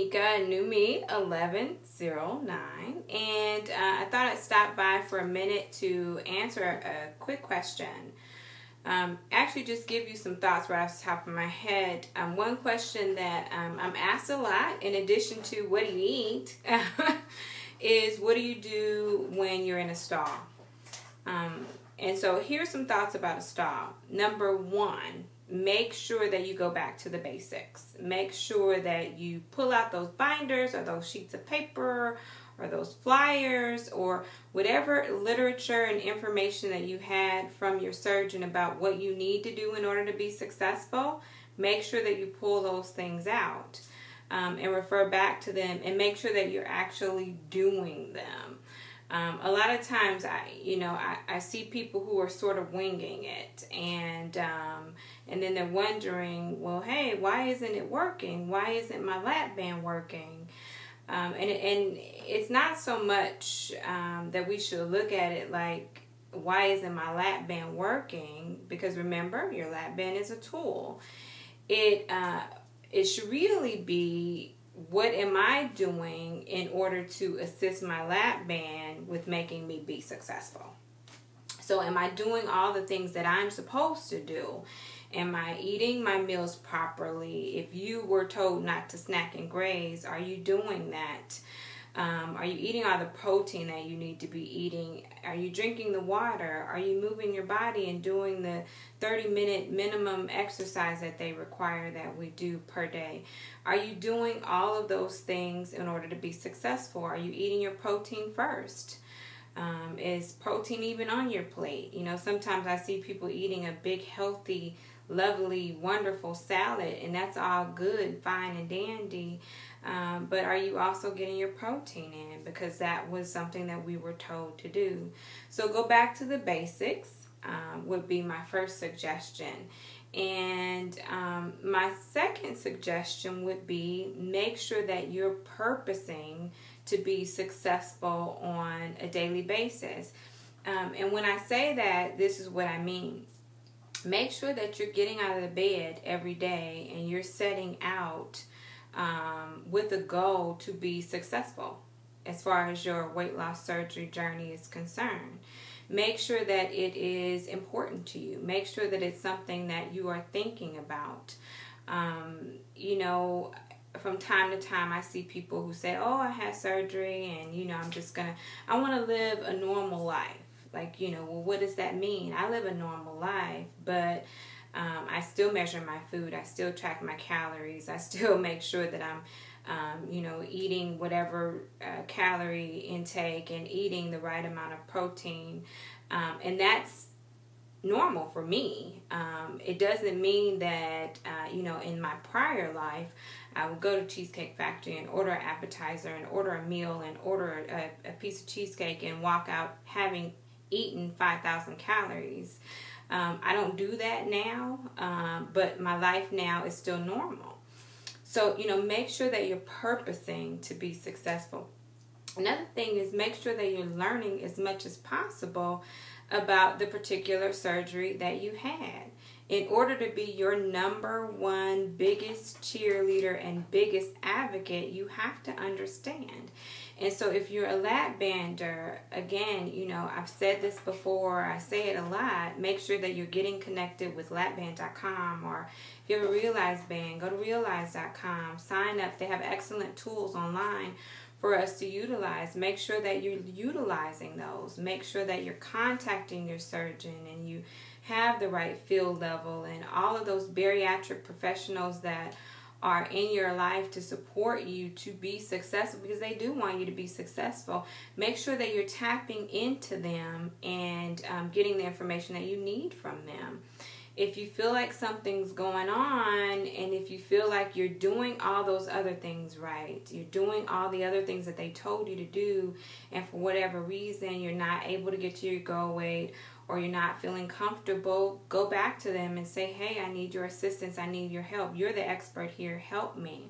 Tamika, new me 1109, and I thought I'd stop by for a minute to answer a quick question. Actually, just give you some thoughts right off the top of my head. One question that I'm asked a lot, in addition to what do you eat, is what do you do when you're in a stall? And so here's some thoughts about a stall. Number one, make sure that you go back to the basics. Make sure that you pull out those binders or those sheets of paper or those flyers or whatever literature and information that you had from your surgeon about what you need to do in order to be successful. Make sure that you pull those things out and refer back to them, and make sure that you're actually doing them. A lot of times, I see people who are sort of winging it, and then they're wondering, well, hey, why isn't it working? Why isn't my lap band working? And it's not so much that we should look at it like, why isn't my lap band working? Because remember, your lap band is a tool. It should really be, what am I doing in order to assist my lap band with making me be successful? So am I doing all the things that I'm supposed to do? Am I eating my meals properly? If you were told not to snack and graze, are you doing that? Are you eating all the protein that you need to be eating? Are you drinking the water? Are you moving your body and doing the 30-minute minimum exercise that they require that we do per day? Are you doing all of those things in order to be successful? Are you eating your protein first? Is protein even on your plate? Sometimes I see people eating a big, healthy, lovely, wonderful salad, and that's all good, fine, and dandy. But are you also getting your protein in? Because that was something that we were told to do. So go back to the basics would be my first suggestion. And my second suggestion would be, make sure that you're purposing to be successful on a daily basis. And when I say that, this is what I mean. Make sure that you're getting out of the bed every day and you're setting out with a goal to be successful as far as your weight loss surgery journey is concerned. Make sure that it is important to you. Make sure that it's something that you are thinking about. From time to time I see people who say, oh, I had surgery and, I want to live a normal life. Like, well, what does that mean? I live a normal life, but I still measure my food. I still track my calories. I still make sure that I'm, eating whatever calorie intake and eating the right amount of protein. And that's normal for me. It doesn't mean that, in my prior life, I would go to Cheesecake Factory and order an appetizer and order a meal and order a piece of cheesecake and walk out having eaten 5,000 calories. I don't do that now, but my life now is still normal. So, make sure that you're purposing to be successful. Another thing is, make sure that you're learning as much as possible about the particular surgery that you had. In order to be your number one biggest cheerleader and biggest advocate, you have to understand. And so if you're a lap bander, again, I've said this before, I say it a lot, make sure that you're getting connected with lapband.com, or if you have a Realize band, go to realize.com, sign up. They have excellent tools online for us to utilize. Make sure that you're utilizing those. Make sure that you're contacting your surgeon and you have the right field level and all of those bariatric professionals that are in your life to support you to be successful, because they do want you to be successful. Make sure that you're tapping into them and getting the information that you need from them. If you feel like something's going on, and if you feel like you're doing all those other things right, you're doing all the other things that they told you to do, and for whatever reason you're not able to get to your goal weight, or you're not feeling comfortable, go back to them and say, hey, I need your assistance, I need your help. You're the expert here, help me.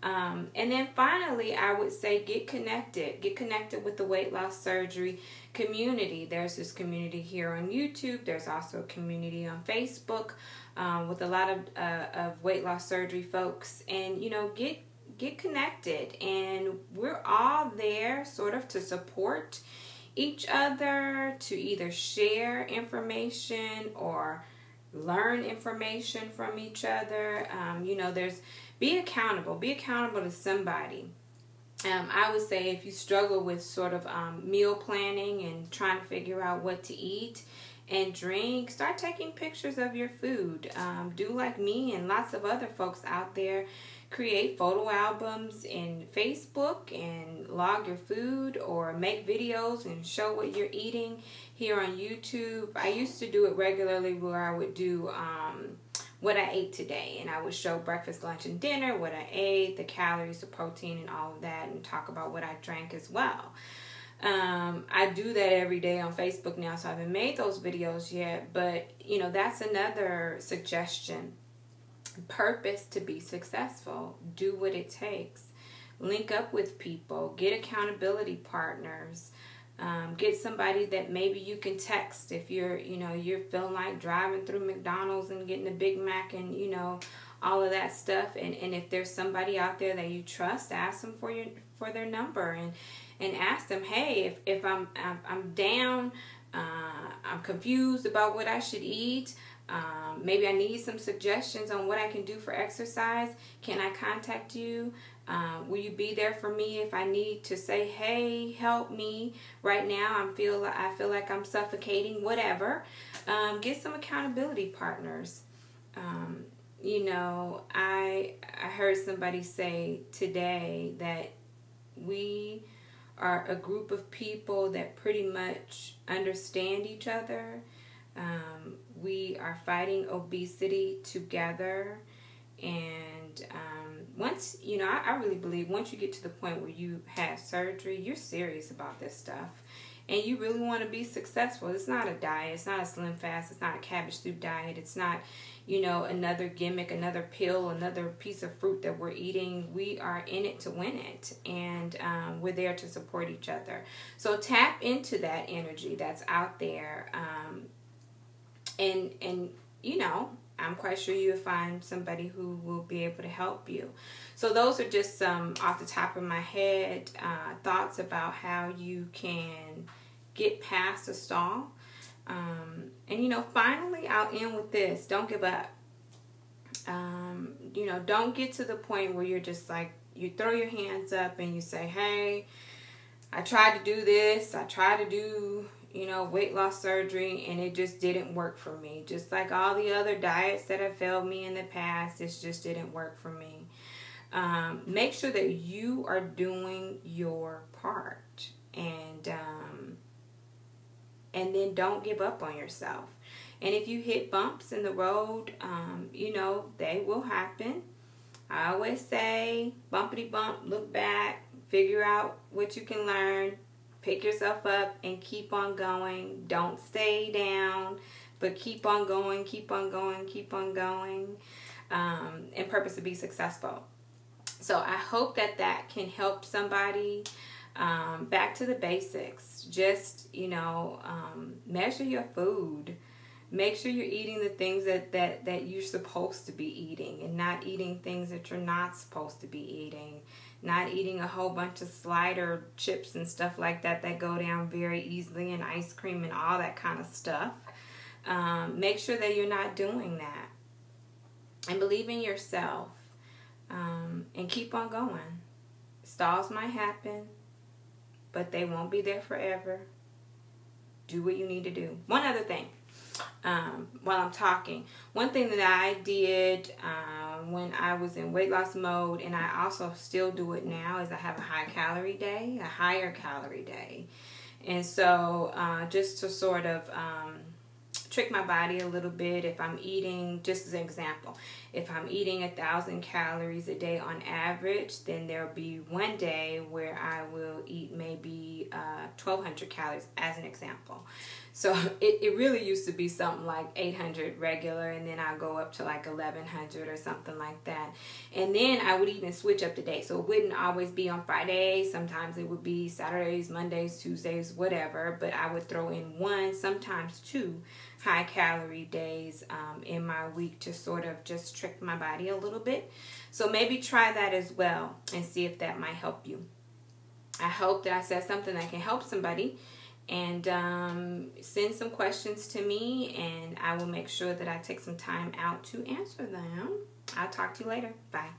And then finally, I would say get connected. Get connected with the weight loss surgery community. There's this community here on YouTube. There's also a community on Facebook with a lot of weight loss surgery folks. And, get connected. And we're all there sort of to support each other, to either share information or learn information from each other. Be accountable to somebody. I would say if you struggle with sort of meal planning and trying to figure out what to eat and drink, start taking pictures of your food. Do like me and lots of other folks out there. Create photo albums in Facebook and log your food, or make videos and show what you're eating here on YouTube. I used to do it regularly where I would do what I ate today, and I would show breakfast, lunch, and dinner, what I ate, the calories, the protein, and all of that, and talk about what I drank as well. I do that every day on Facebook now, so I haven't made those videos yet, but that's another suggestion. Purpose to be successful. Do what it takes. Link up with people. Get accountability partners. Get somebody that maybe you can text if you're feeling like driving through McDonald's and getting a Big Mac and all of that stuff. And if there's somebody out there that you trust, ask them for their number and ask them, hey, if I'm down, I'm confused about what I should eat. Maybe I need some suggestions on what I can do for exercise. Can I contact you? Will you be there for me if I need to say, hey, help me right now? I feel like I'm suffocating, whatever. Get some accountability partners. I heard somebody say today that we are a group of people that pretty much understand each other. We are fighting obesity together, and once I really believe once you get to the point where you have surgery, you're serious about this stuff, and you really want to be successful. It's not a diet. It's not a slim fast. It's not a cabbage soup diet. It's not another gimmick, another pill, another piece of fruit that we're eating. We are in it to win it, and we're there to support each other. So tap into that energy that's out there. And I'm quite sure you'll find somebody who will be able to help you. So those are just some off the top of my head thoughts about how you can get past a stall. And finally, I'll end with this. Don't give up. Don't get to the point where you're just like, you throw your hands up and you say, hey, I tried to do this. I tried to do weight loss surgery, and it just didn't work for me. Just like all the other diets that have failed me in the past, it just didn't work for me. Make sure that you are doing your part, and then don't give up on yourself. And if you hit bumps in the road, they will happen. I always say, bumpity bump, look back, figure out what you can learn, pick yourself up, and keep on going. Don't stay down, but keep on going, keep on going, keep on going, and purpose to be successful. So I hope that can help somebody. Back to the basics. Just, measure your food. Make sure you're eating the things that you're supposed to be eating, and not eating things that you're not supposed to be eating. Not eating a whole bunch of slider chips and stuff like that go down very easily, and ice cream and all that kind of stuff. Make sure that you're not doing that. And believe in yourself. And keep on going. Stalls might happen, but they won't be there forever. Do what you need to do. One other thing. While I'm talking, one thing that I did when I was in weight loss mode, and I also still do it now, is I have a higher calorie day. And so just to sort of trick my body a little bit, if I'm eating, just as an example, if I'm eating 1,000 calories a day on average, then there'll be one day where I will eat maybe 1,200 calories, as an example. So it really used to be something like 800 regular, and then I'll go up to like 1100 or something like that. And then I would even switch up the day. So it wouldn't always be on Fridays. Sometimes it would be Saturdays, Mondays, Tuesdays, whatever. But I would throw in one, sometimes two high calorie days in my week to sort of just trick my body a little bit. So maybe try that as well and see if that might help you. I hope that I said something that can help somebody. And send some questions to me, and I will make sure that I take some time out to answer them. I'll talk to you later. Bye.